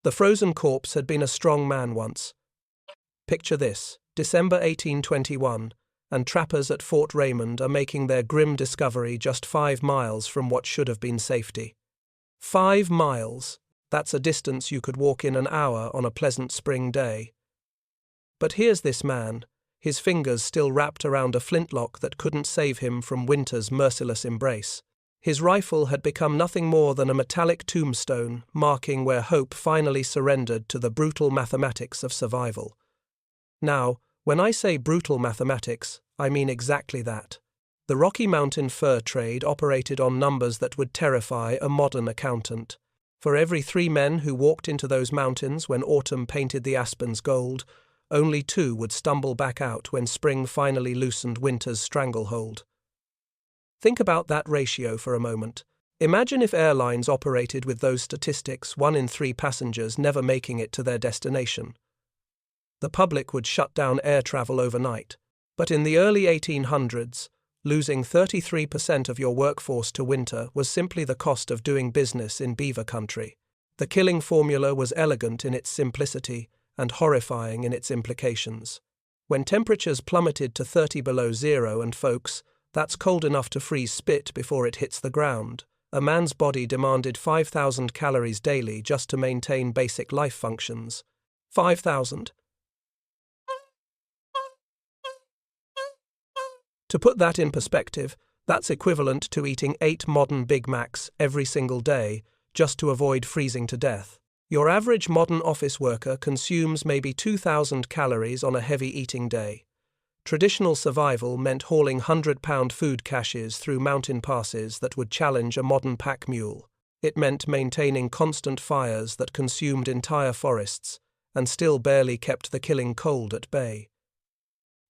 The frozen corpse had been a strong man once. Picture this, December 1821, and trappers at Fort Raymond are making their grim discovery just 5 miles from what should have been safety. 5 miles, that's a distance you could walk in an hour on a pleasant spring day. But here's this man, his fingers still wrapped around a flintlock that couldn't save him from winter's merciless embrace. His rifle had become nothing more than a metallic tombstone, marking where hope finally surrendered to the brutal mathematics of survival. Now, when I say brutal mathematics, I mean exactly that. The Rocky Mountain fur trade operated on numbers that would terrify a modern accountant. For every 3 men who walked into those mountains when autumn painted the aspens gold, only 2 would stumble back out when spring finally loosened winter's stranglehold. Think about that ratio for a moment. Imagine if airlines operated with those statistics, 1 in 3 passengers never making it to their destination. The public would shut down air travel overnight. But in the early 1800s, losing 33% of your workforce to winter was simply the cost of doing business in beaver country. The killing formula was elegant in its simplicity and horrifying in its implications. When temperatures plummeted to 30 below zero, and folks, that's cold enough to freeze spit before it hits the ground, a man's body demanded 5,000 calories daily just to maintain basic life functions. 5,000. To put that in perspective, that's equivalent to eating 8 modern Big Macs every single day just to avoid freezing to death. Your average modern office worker consumes maybe 2,000 calories on a heavy eating day. Traditional survival meant hauling 100-pound food caches through mountain passes that would challenge a modern pack mule. It meant maintaining constant fires that consumed entire forests and still barely kept the killing cold at bay.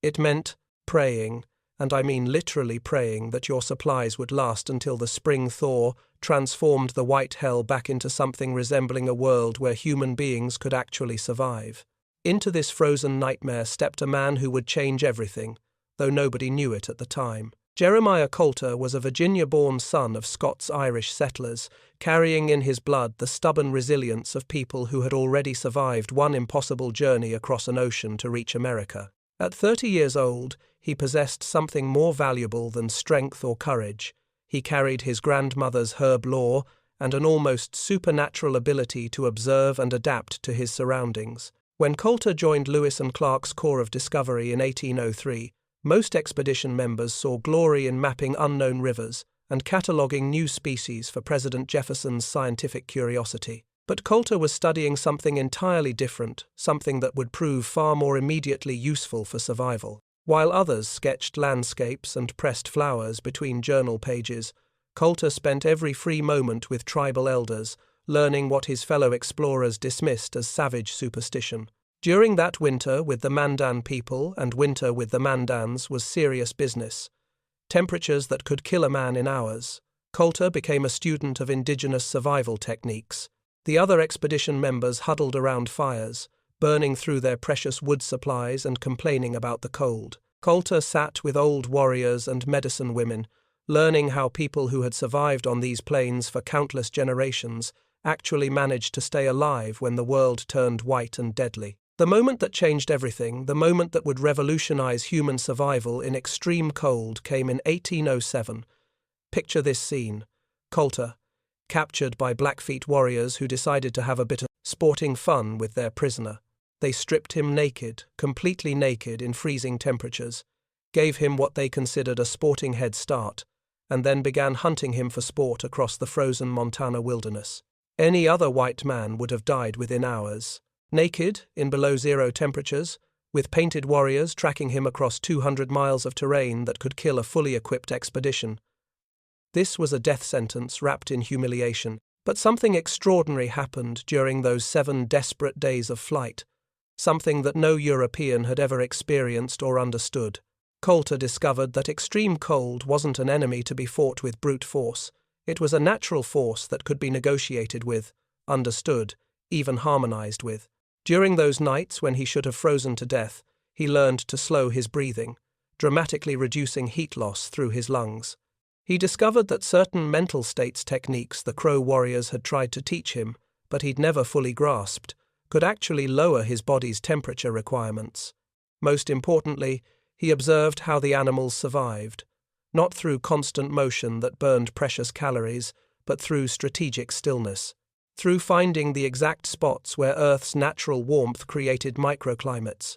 It meant praying, and I mean literally praying, that your supplies would last until the spring thaw transformed the white hell back into something resembling a world where human beings could actually survive. Into this frozen nightmare stepped a man who would change everything, though nobody knew it at the time. Jeremiah Coulter was a Virginia-born son of Scots-Irish settlers, carrying in his blood the stubborn resilience of people who had already survived one impossible journey across an ocean to reach America. At 30 years old, he possessed something more valuable than strength or courage. He carried his grandmother's herb lore and an almost supernatural ability to observe and adapt to his surroundings. When Coulter joined Lewis and Clark's Corps of Discovery in 1803, most expedition members saw glory in mapping unknown rivers and cataloguing new species for President Jefferson's scientific curiosity. But Coulter was studying something entirely different, something that would prove far more immediately useful for survival. While others sketched landscapes and pressed flowers between journal pages, Coulter spent every free moment with tribal elders, learning what his fellow explorers dismissed as savage superstition. During that winter with the Mandan people and winter with the Mandans was serious business. Temperatures that could kill a man in hours. Coulter became a student of indigenous survival techniques. The other expedition members huddled around fires, burning through their precious wood supplies and complaining about the cold. Coulter sat with old warriors and medicine women, learning how people who had survived on these plains for countless generations actually managed to stay alive when the world turned white and deadly. The moment that changed everything, the moment that would revolutionize human survival in extreme cold, came in 1807. Picture this scene. Coulter, captured by Blackfeet warriors who decided to have a bit of sporting fun with their prisoner. They stripped him naked, completely naked in freezing temperatures, gave him what they considered a sporting head start, and then began hunting him for sport across the frozen Montana wilderness. Any other white man would have died within hours. Naked, in below-zero temperatures, with painted warriors tracking him across 200 miles of terrain that could kill a fully equipped expedition. This was a death sentence wrapped in humiliation, but something extraordinary happened during those 7 desperate days of flight, something that no European had ever experienced or understood. Coulter discovered that extreme cold wasn't an enemy to be fought with brute force. It was a natural force that could be negotiated with, understood, even harmonized with. During those nights when he should have frozen to death, he learned to slow his breathing, dramatically reducing heat loss through his lungs. He discovered that certain mental states techniques the Crow warriors had tried to teach him, but he'd never fully grasped, could actually lower his body's temperature requirements. Most importantly, he observed how the animals survived, not through constant motion that burned precious calories, but through strategic stillness, through finding the exact spots where Earth's natural warmth created microclimates,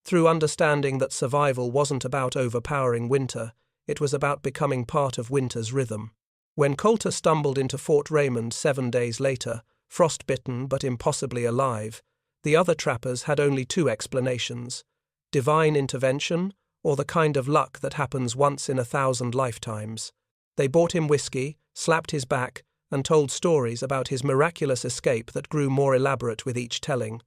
through understanding that survival wasn't about overpowering winter, it was about becoming part of winter's rhythm. When Coulter stumbled into Fort Raymond 7 days later, frostbitten but impossibly alive, the other trappers had only two explanations: divine intervention or the kind of luck that happens once in 1,000 lifetimes. They bought him whiskey, slapped his back, and told stories about his miraculous escape that grew more elaborate with each telling.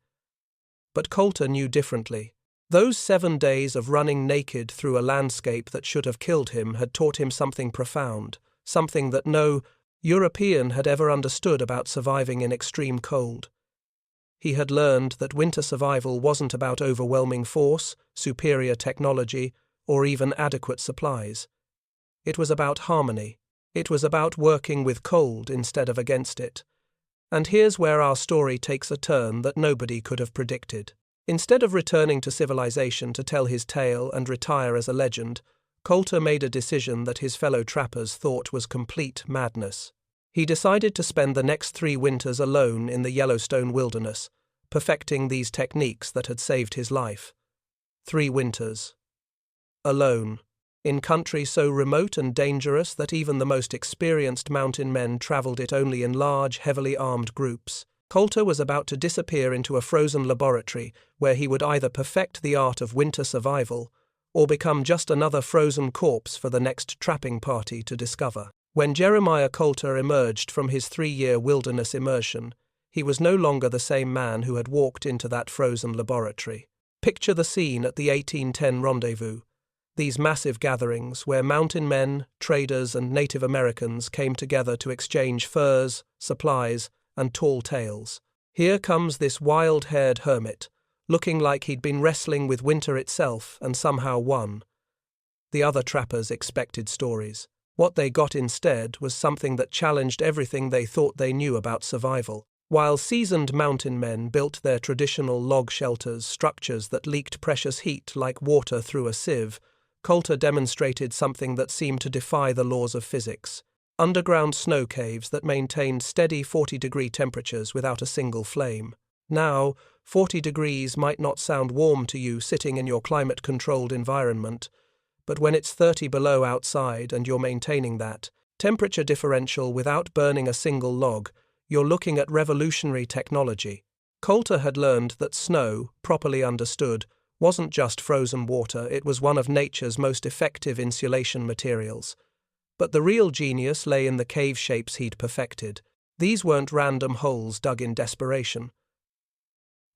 But Coulter knew differently. Those 7 days of running naked through a landscape that should have killed him had taught him something profound, something that no European had ever understood about surviving in extreme cold. He had learned that winter survival wasn't about overwhelming force, superior technology, or even adequate supplies. It was about harmony. It was about working with cold instead of against it. And here's where our story takes a turn that nobody could have predicted. Instead of returning to civilization to tell his tale and retire as a legend, Coulter made a decision that his fellow trappers thought was complete madness. He decided to spend the next 3 winters alone in the Yellowstone wilderness, perfecting these techniques that had saved his life. 3 winters. Alone. In country so remote and dangerous that even the most experienced mountain men traveled it only in large, heavily armed groups. Coulter was about to disappear into a frozen laboratory where he would either perfect the art of winter survival or become just another frozen corpse for the next trapping party to discover. When Jeremiah Coulter emerged from his 3-year wilderness immersion, he was no longer the same man who had walked into that frozen laboratory. Picture the scene at the 1810 rendezvous. These massive gatherings where mountain men, traders, and Native Americans came together to exchange furs, supplies, and tall tales. Here comes this wild-haired hermit, looking like he'd been wrestling with winter itself and somehow won. The other trappers expected stories. What they got instead was something that challenged everything they thought they knew about survival. While seasoned mountain men built their traditional log shelters, structures that leaked precious heat like water through a sieve, Coulter demonstrated something that seemed to defy the laws of physics: underground snow caves that maintained steady 40-degree temperatures without a single flame. Now, 40 degrees might not sound warm to you sitting in your climate-controlled environment, but when it's 30 below outside and you're maintaining that temperature differential without burning a single log, you're looking at revolutionary technology. Coulter had learned that snow, properly understood, wasn't just frozen water, it was one of nature's most effective insulation materials. But the real genius lay in the cave shapes he'd perfected. These weren't random holes dug in desperation.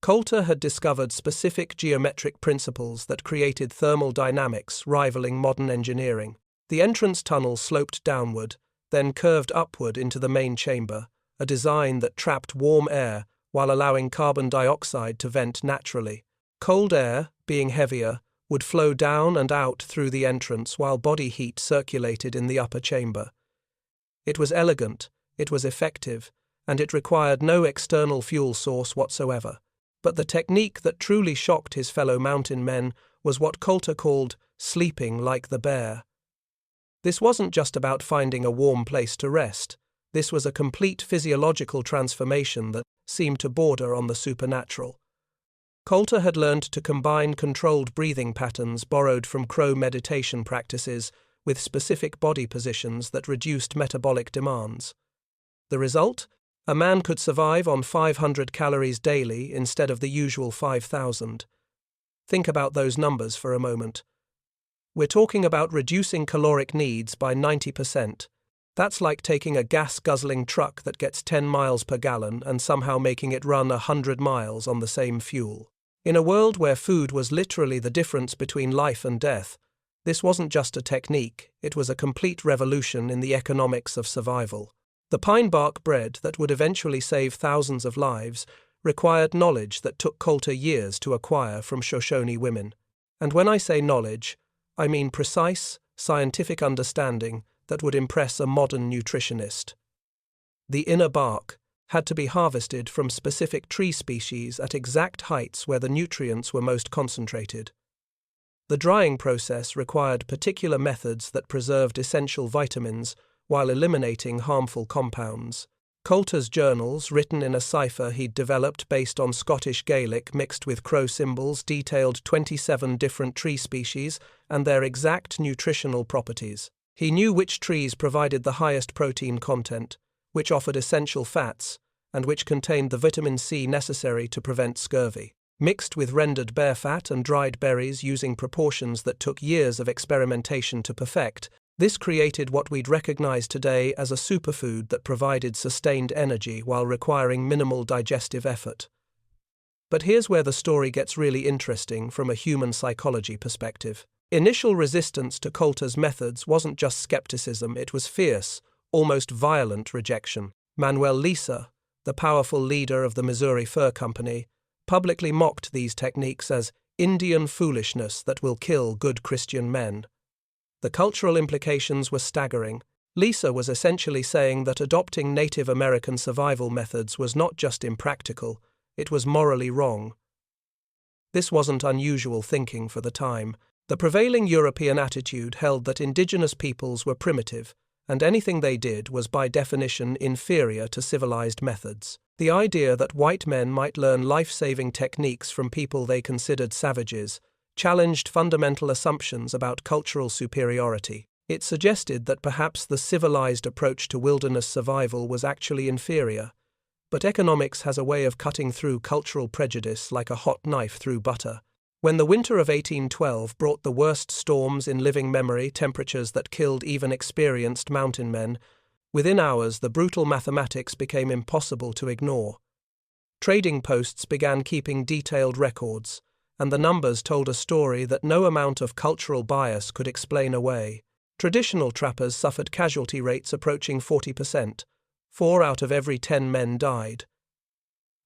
Coulter had discovered specific geometric principles that created thermal dynamics rivaling modern engineering. The entrance tunnel sloped downward, then curved upward into the main chamber, a design that trapped warm air while allowing carbon dioxide to vent naturally. Cold air, being heavier, would flow down and out through the entrance while body heat circulated in the upper chamber. It was elegant, it was effective, and it required no external fuel source whatsoever. But the technique that truly shocked his fellow mountain men was what Coulter called sleeping like the bear. This wasn't just about finding a warm place to rest. This was a complete physiological transformation that seemed to border on the supernatural. Coulter had learned to combine controlled breathing patterns borrowed from Crow meditation practices with specific body positions that reduced metabolic demands. The result? A man could survive on 500 calories daily instead of the usual 5,000. Think about those numbers for a moment. We're talking about reducing caloric needs by 90%. That's like taking a gas-guzzling truck that gets 10 miles per gallon and somehow making it run 100 miles on the same fuel. In a world where food was literally the difference between life and death, this wasn't just a technique, it was a complete revolution in the economics of survival. The pine bark bread that would eventually save thousands of lives required knowledge that took Coulter years to acquire from Shoshone women. And when I say knowledge, I mean precise, scientific understanding that would impress a modern nutritionist. The inner bark, had to be harvested from specific tree species at exact heights where the nutrients were most concentrated. The drying process required particular methods that preserved essential vitamins while eliminating harmful compounds. Coulter's journals, written in a cipher he'd developed based on Scottish Gaelic mixed with crow symbols, detailed 27 different tree species and their exact nutritional properties. He knew which trees provided the highest protein content, which offered essential fats, and which contained the vitamin C necessary to prevent scurvy. Mixed with rendered bear fat and dried berries using proportions that took years of experimentation to perfect, this created what we'd recognize today as a superfood that provided sustained energy while requiring minimal digestive effort. But here's where the story gets really interesting from a human psychology perspective. Initial resistance to Coulter's methods wasn't just skepticism, it was fierce, almost violent rejection. Manuel Lisa, the powerful leader of the Missouri Fur Company, publicly mocked these techniques as Indian foolishness that will kill good Christian men. The cultural implications were staggering. Lisa was essentially saying that adopting Native American survival methods was not just impractical, it was morally wrong. This wasn't unusual thinking for the time. The prevailing European attitude held that indigenous peoples were primitive, and anything they did was by definition inferior to civilized methods. The idea that white men might learn life-saving techniques from people they considered savages challenged fundamental assumptions about cultural superiority. It suggested that perhaps the civilized approach to wilderness survival was actually inferior, but economics has a way of cutting through cultural prejudice like a hot knife through butter. When the winter of 1812 brought the worst storms in living memory, temperatures that killed even experienced mountain men, within hours the brutal mathematics became impossible to ignore. Trading posts began keeping detailed records, and the numbers told a story that no amount of cultural bias could explain away. Traditional trappers suffered casualty rates approaching 40%. 4 out of every 10 men died.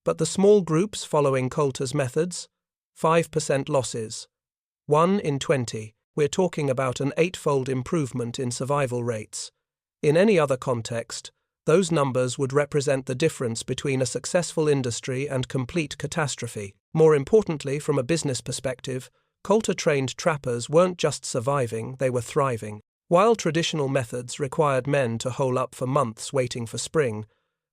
But the small groups following Coulter's methods? 5% losses. 1 in 20. We're talking about an 8-fold improvement in survival rates. In any other context, those numbers would represent the difference between a successful industry and complete catastrophe. More importantly, from a business perspective, Coulter-trained trappers weren't just surviving, they were thriving. While traditional methods required men to hole up for months waiting for spring,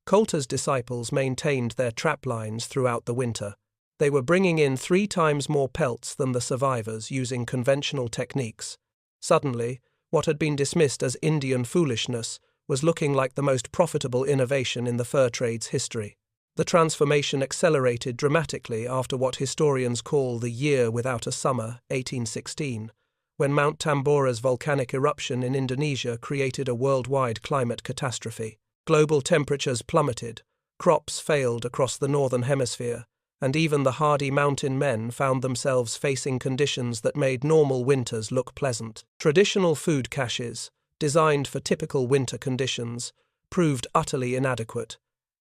Coulter's disciples maintained their trap lines throughout the winter. They were bringing in 3 times more pelts than the survivors using conventional techniques. Suddenly, what had been dismissed as Indian foolishness was looking like the most profitable innovation in the fur trade's history. The transformation accelerated dramatically after what historians call the Year Without a Summer, 1816, when Mount Tambora's volcanic eruption in Indonesia created a worldwide climate catastrophe. Global temperatures plummeted, crops failed across the northern hemisphere, and even the hardy mountain men found themselves facing conditions that made normal winters look pleasant. Traditional food caches, designed for typical winter conditions, proved utterly inadequate.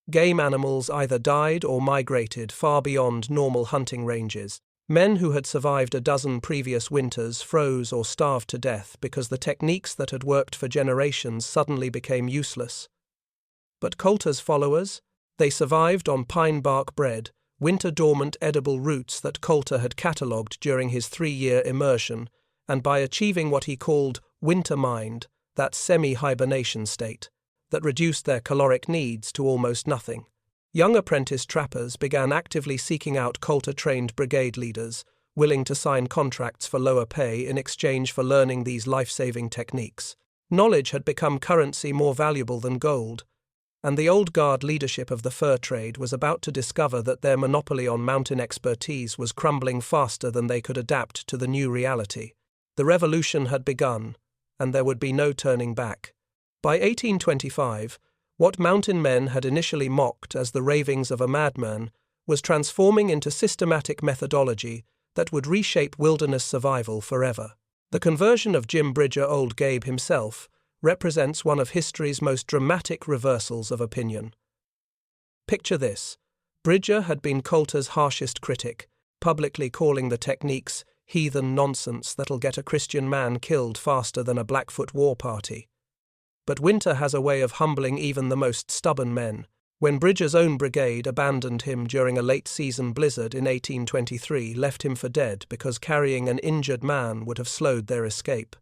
Game animals either died or migrated far beyond normal hunting ranges. Men who had survived a dozen previous winters froze or starved to death because the techniques that had worked for generations suddenly became useless. But Coulter's followers? They survived on pine bark bread, winter-dormant edible roots that Coulter had catalogued during his 3-year immersion, and by achieving what he called winter mind, that semi-hibernation state, that reduced their caloric needs to almost nothing. Young apprentice trappers began actively seeking out Coulter-trained brigade leaders, willing to sign contracts for lower pay in exchange for learning these life-saving techniques. Knowledge had become currency more valuable than gold, and the old guard leadership of the fur trade was about to discover that their monopoly on mountain expertise was crumbling faster than they could adapt to the new reality. The revolution had begun, and there would be no turning back. By 1825, what mountain men had initially mocked as the ravings of a madman was transforming into systematic methodology that would reshape wilderness survival forever. The conversion of Jim Bridger Old Gabe himself represents one of history's most dramatic reversals of opinion. Picture this. Bridger had been Coulter's harshest critic, publicly calling the techniques heathen nonsense that'll get a Christian man killed faster than a Blackfoot war party. But winter has a way of humbling even the most stubborn men. When Bridger's own brigade abandoned him during a late-season blizzard in 1823, left him for dead because carrying an injured man would have slowed their escape.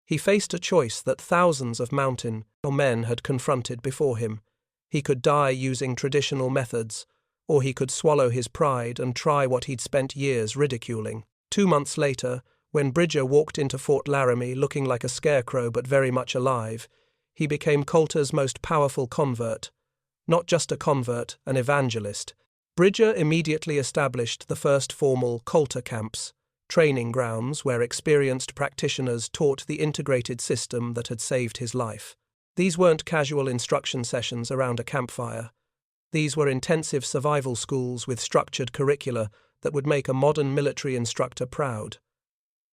He faced a choice that thousands of mountain men had confronted before him. He could die using traditional methods, or he could swallow his pride and try what he'd spent years ridiculing. 2 months later, when Bridger walked into Fort Laramie looking like a scarecrow but very much alive, he became Coulter's most powerful convert. Not just a convert, an evangelist. Bridger immediately established the first formal Coulter camps, training grounds where experienced practitioners taught the integrated system that had saved his life. These weren't casual instruction sessions around a campfire. These were intensive survival schools with structured curricula that would make a modern military instructor proud.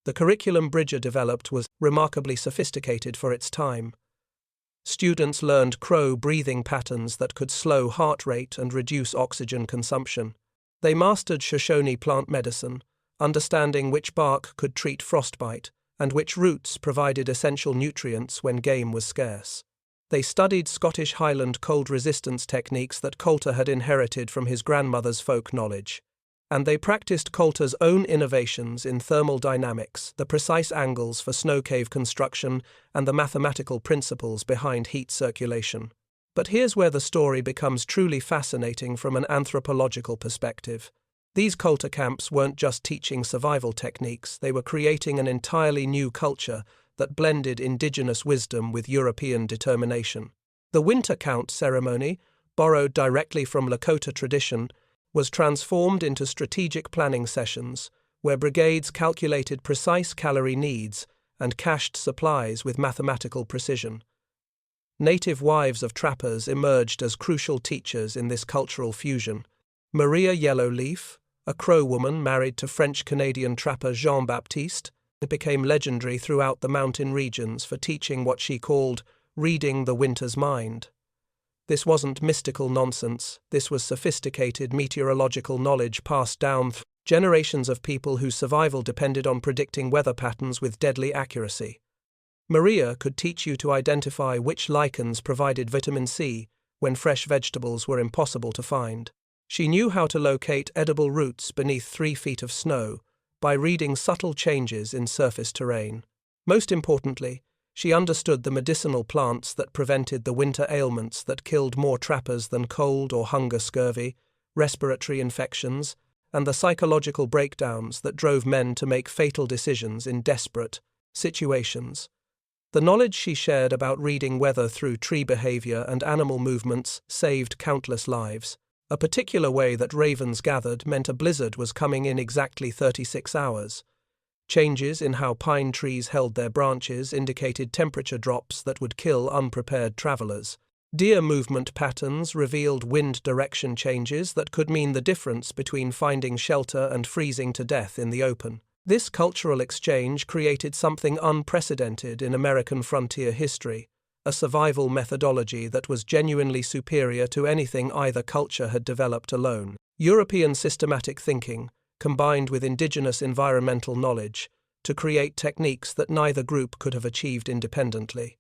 The curriculum Bridger developed was remarkably sophisticated for its time. Students learned crow breathing patterns that could slow heart rate and reduce oxygen consumption. They mastered Shoshone plant medicine, understanding which bark could treat frostbite and which roots provided essential nutrients when game was scarce. They studied Scottish Highland cold resistance techniques that Coulter had inherited from his grandmother's folk knowledge. And they practiced Coulter's own innovations in thermal dynamics, the precise angles for snow cave construction, and the mathematical principles behind heat circulation. But here's where the story becomes truly fascinating from an anthropological perspective. These Coulter camps weren't just teaching survival techniques, they were creating an entirely new culture that blended indigenous wisdom with European determination. The winter count ceremony, borrowed directly from Lakota tradition, was transformed into strategic planning sessions where brigades calculated precise calorie needs and cached supplies with mathematical precision. Native wives of trappers emerged as crucial teachers in this cultural fusion. Maria Yellowleaf, a Crow woman married to French-Canadian trapper Jean-Baptiste, became legendary throughout the mountain regions for teaching what she called reading the winter's mind. This wasn't mystical nonsense, this was sophisticated meteorological knowledge passed down through generations of people whose survival depended on predicting weather patterns with deadly accuracy. Maria could teach you to identify which lichens provided vitamin C when fresh vegetables were impossible to find. She knew how to locate edible roots beneath 3 feet of snow by reading subtle changes in surface terrain. Most importantly, she understood the medicinal plants that prevented the winter ailments that killed more trappers than cold or hunger, scurvy, respiratory infections, and the psychological breakdowns that drove men to make fatal decisions in desperate situations. The knowledge she shared about reading weather through tree behavior and animal movements saved countless lives. A particular way that ravens gathered meant a blizzard was coming in exactly 36 hours. Changes in how pine trees held their branches indicated temperature drops that would kill unprepared travelers. Deer movement patterns revealed wind direction changes that could mean the difference between finding shelter and freezing to death in the open. This cultural exchange created something unprecedented in American frontier history, a survival methodology that was genuinely superior to anything either culture had developed alone. European systematic thinking, combined with indigenous environmental knowledge, to create techniques that neither group could have achieved independently.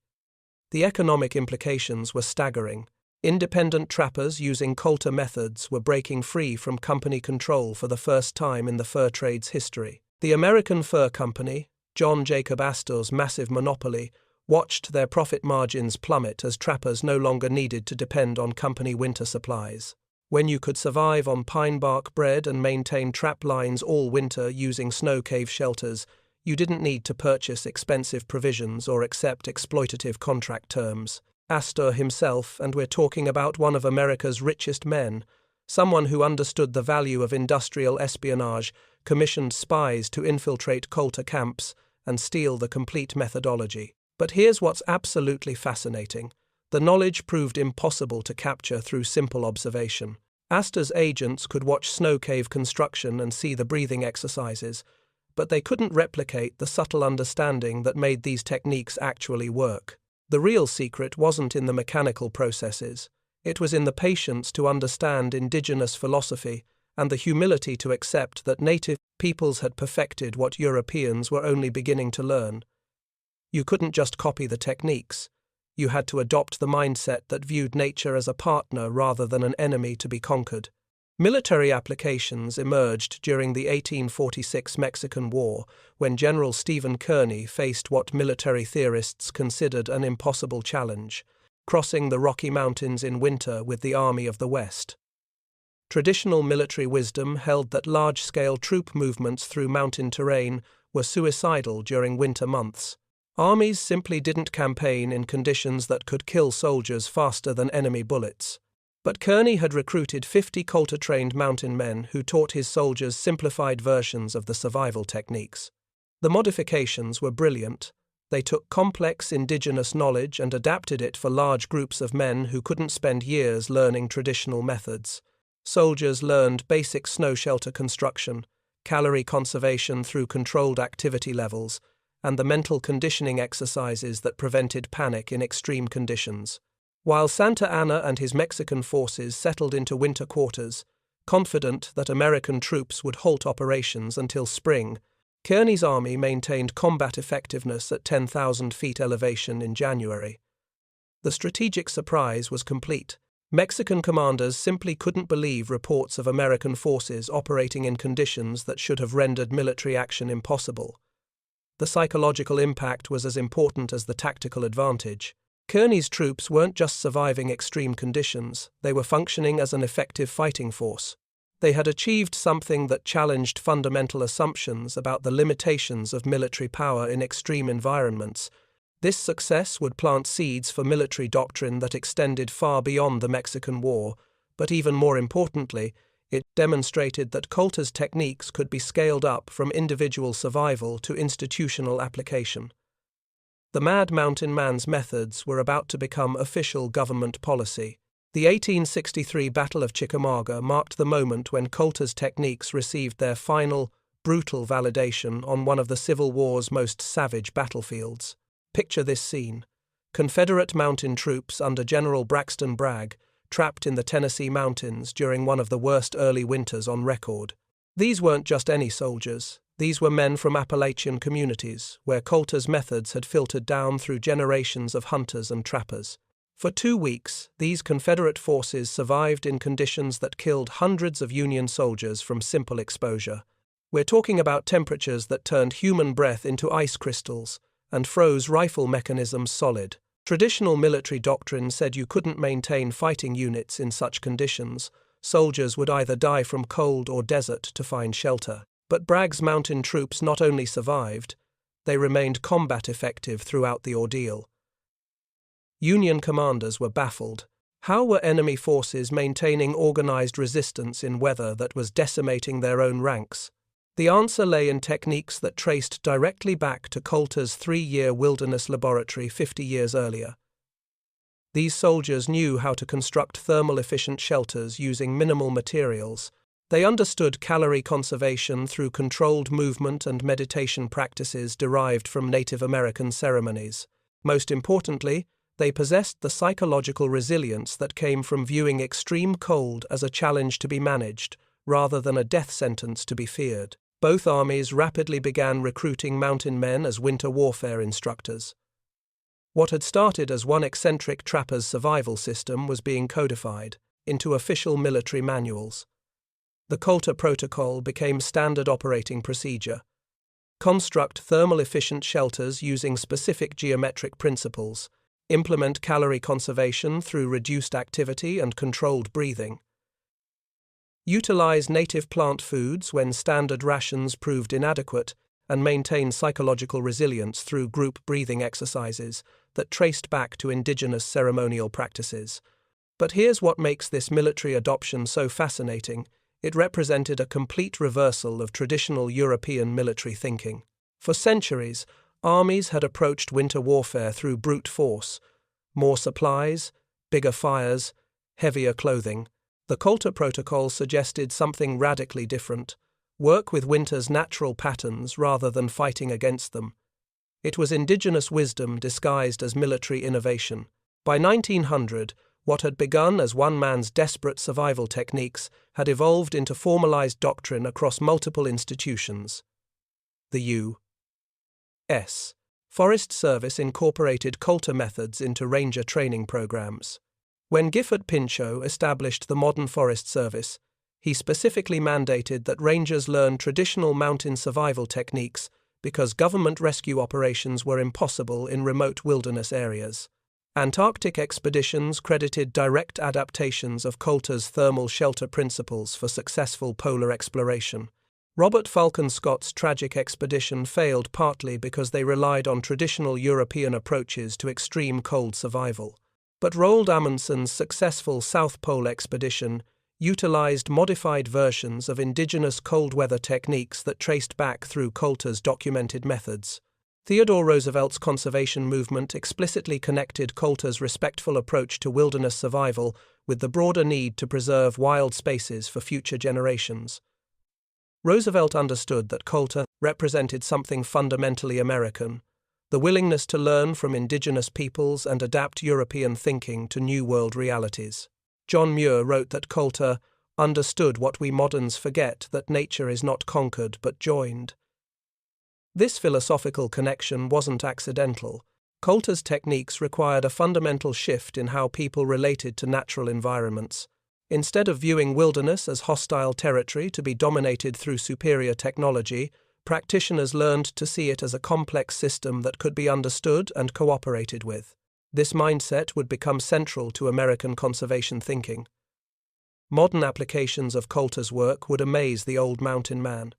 The economic implications were staggering. Independent trappers using Coulter methods were breaking free from company control for the first time in the fur trade's history. The American Fur Company, John Jacob Astor's massive monopoly, watched their profit margins plummet as trappers no longer needed to depend on company winter supplies. When you could survive on pine bark bread and maintain trap lines all winter using snow cave shelters, you didn't need to purchase expensive provisions or accept exploitative contract terms. Astor himself, and we're talking about one of America's richest men, someone who understood the value of industrial espionage, commissioned spies to infiltrate Coulter camps and steal the complete methodology. But here's what's absolutely fascinating. The knowledge proved impossible to capture through simple observation. Astor's agents could watch snow cave construction and see the breathing exercises, but they couldn't replicate the subtle understanding that made these techniques actually work. The real secret wasn't in the mechanical processes. It was in the patience to understand indigenous philosophy and the humility to accept that native peoples had perfected what Europeans were only beginning to learn. You couldn't just copy the techniques. You had to adopt the mindset that viewed nature as a partner rather than an enemy to be conquered. Military applications emerged during the 1846 Mexican War, when General Stephen Kearny faced what military theorists considered an impossible challenge: crossing the Rocky Mountains in winter with the Army of the West. Traditional military wisdom held that large-scale troop movements through mountain terrain were suicidal during winter months. Armies simply didn't campaign in conditions that could kill soldiers faster than enemy bullets. But Kearny had recruited 50 Coulter-trained mountain men who taught his soldiers simplified versions of the survival techniques. The modifications were brilliant. They took complex indigenous knowledge and adapted it for large groups of men who couldn't spend years learning traditional methods. Soldiers learned basic snow shelter construction, calorie conservation through controlled activity levels, and the mental conditioning exercises that prevented panic in extreme conditions. While Santa Anna and his Mexican forces settled into winter quarters, confident that American troops would halt operations until spring, Kearny's army maintained combat effectiveness at 10,000 feet elevation in January. The strategic surprise was complete. Mexican commanders simply couldn't believe reports of American forces operating in conditions that should have rendered military action impossible. The psychological impact was as important as the tactical advantage. Kearny's troops weren't just surviving extreme conditions, they were functioning as an effective fighting force. They had achieved something that challenged fundamental assumptions about the limitations of military power in extreme environments. This success would plant seeds for military doctrine that extended far beyond the Mexican War, but even more importantly, it demonstrated that Coulter's techniques could be scaled up from individual survival to institutional application. The Mad Mountain Man's methods were about to become official government policy. The 1863 Battle of Chickamauga marked the moment when Coulter's techniques received their final, brutal validation on one of the Civil War's most savage battlefields. Picture this scene: Confederate mountain troops under General Braxton Bragg, trapped in the Tennessee mountains during one of the worst early winters on record. These weren't just any soldiers. These were men from Appalachian communities, where Coulter's methods had filtered down through generations of hunters and trappers. For 2 weeks, these Confederate forces survived in conditions that killed hundreds of Union soldiers from simple exposure. We're talking about temperatures that turned human breath into ice crystals and froze rifle mechanisms solid. Traditional military doctrine said you couldn't maintain fighting units in such conditions. Soldiers would either die from cold or desert to find shelter. But Bragg's mountain troops not only survived, they remained combat effective throughout the ordeal. Union commanders were baffled. How were enemy forces maintaining organized resistance in weather that was decimating their own ranks? The answer lay in techniques that traced directly back to Coulter's 3-year wilderness laboratory 50 years earlier. These soldiers knew how to construct thermal-efficient shelters using minimal materials. They understood calorie conservation through controlled movement and meditation practices derived from Native American ceremonies. Most importantly, they possessed the psychological resilience that came from viewing extreme cold as a challenge to be managed, rather than a death sentence to be feared. Both armies rapidly began recruiting mountain men as winter warfare instructors. What had started as one eccentric trapper's survival system was being codified into official military manuals. The Coulter Protocol became standard operating procedure. Construct thermal-efficient shelters using specific geometric principles. Implement calorie conservation through reduced activity and controlled breathing. Utilize native plant foods when standard rations proved inadequate, and maintain psychological resilience through group breathing exercises that traced back to indigenous ceremonial practices. But here's what makes this military adoption so fascinating. It represented a complete reversal of traditional European military thinking. For centuries, armies had approached winter warfare through brute force: more supplies, bigger fires, heavier clothing. The Coulter Protocol suggested something radically different: work with winter's natural patterns rather than fighting against them. It was indigenous wisdom disguised as military innovation. By 1900, what had begun as one man's desperate survival techniques had evolved into formalized doctrine across multiple institutions. The U.S. Forest Service incorporated Coulter methods into ranger training programs. When Gifford Pinchot established the modern Forest Service, he specifically mandated that rangers learn traditional mountain survival techniques because government rescue operations were impossible in remote wilderness areas. Antarctic expeditions credited direct adaptations of Coulter's thermal shelter principles for successful polar exploration. Robert Falcon Scott's tragic expedition failed partly because they relied on traditional European approaches to extreme cold survival. But Roald Amundsen's successful South Pole expedition utilized modified versions of indigenous cold weather techniques that traced back through Coulter's documented methods. Theodore Roosevelt's conservation movement explicitly connected Coulter's respectful approach to wilderness survival with the broader need to preserve wild spaces for future generations. Roosevelt understood that Coulter represented something fundamentally American, the willingness to learn from indigenous peoples and adapt European thinking to New World realities. John Muir wrote that Coulter understood what we moderns forget, that nature is not conquered but joined. This philosophical connection wasn't accidental. Coulter's techniques required a fundamental shift in how people related to natural environments. Instead of viewing wilderness as hostile territory to be dominated through superior technology, practitioners learned to see it as a complex system that could be understood and cooperated with. This mindset would become central to American conservation thinking. Modern applications of Coulter's work would amaze the old mountain man.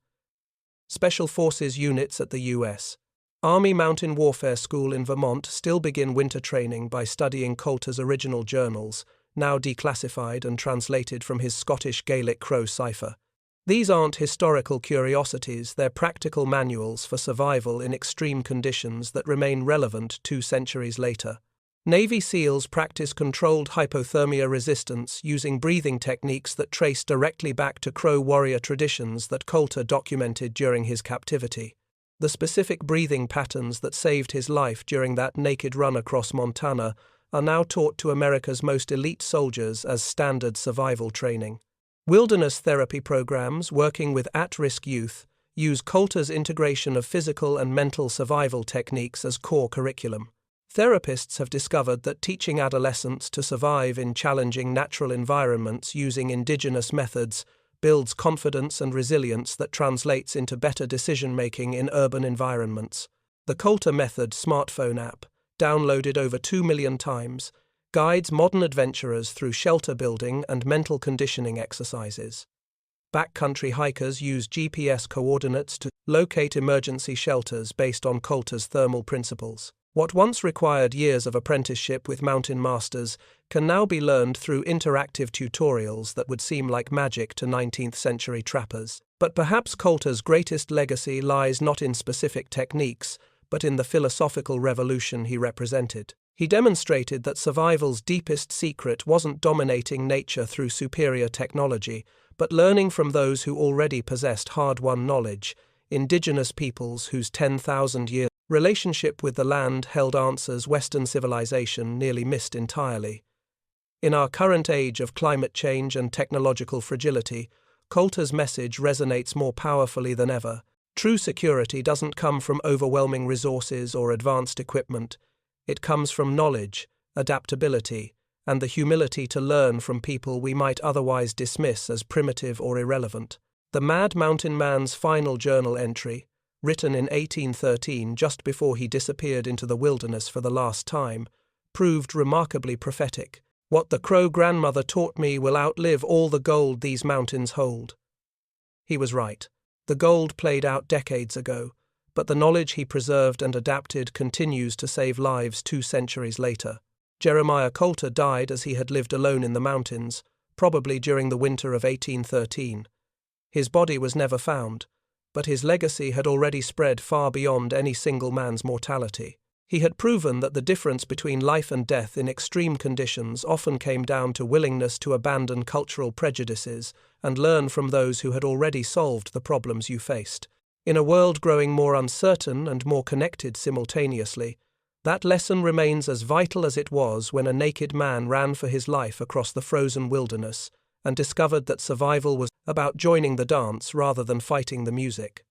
Special Forces units at the U.S. Army Mountain Warfare School in Vermont still begin winter training by studying Coulter's original journals, now declassified and translated from his Scottish Gaelic Crow cipher. These aren't historical curiosities, they're practical manuals for survival in extreme conditions that remain relevant 2 centuries later. Navy SEALs practice controlled hypothermia resistance using breathing techniques that trace directly back to Crow warrior traditions that Coulter documented during his captivity. The specific breathing patterns that saved his life during that naked run across Montana are now taught to America's most elite soldiers as standard survival training. Wilderness therapy programs working with at-risk youth use Coulter's integration of physical and mental survival techniques as core curriculum. Therapists have discovered that teaching adolescents to survive in challenging natural environments using indigenous methods builds confidence and resilience that translates into better decision-making in urban environments. The Coulter Method smartphone app, downloaded over 2 million times, guides modern adventurers through shelter building and mental conditioning exercises. Backcountry hikers use GPS coordinates to locate emergency shelters based on Coulter's thermal principles. What once required years of apprenticeship with mountain masters can now be learned through interactive tutorials that would seem like magic to 19th-century trappers. But perhaps Coulter's greatest legacy lies not in specific techniques, but in the philosophical revolution he represented. He demonstrated that survival's deepest secret wasn't dominating nature through superior technology, but learning from those who already possessed hard-won knowledge, indigenous peoples whose 10,000-year relationship with the land held answers Western civilization nearly missed entirely. In our current age of climate change and technological fragility, Coulter's message resonates more powerfully than ever. True security doesn't come from overwhelming resources or advanced equipment. It comes from knowledge, adaptability, and the humility to learn from people we might otherwise dismiss as primitive or irrelevant. The Mad Mountain Man's final journal entry, written in 1813 just before he disappeared into the wilderness for the last time, proved remarkably prophetic. What the Crow grandmother taught me will outlive all the gold these mountains hold. He was right. The gold played out decades ago, but the knowledge he preserved and adapted continues to save lives 2 centuries later. Jeremiah Coulter died as he had lived alone in the mountains, probably during the winter of 1813. His body was never found, but his legacy had already spread far beyond any single man's mortality. He had proven that the difference between life and death in extreme conditions often came down to willingness to abandon cultural prejudices and learn from those who had already solved the problems you faced. In a world growing more uncertain and more connected simultaneously, that lesson remains as vital as it was when a naked man ran for his life across the frozen wilderness and discovered that survival was about joining the dance rather than fighting the music.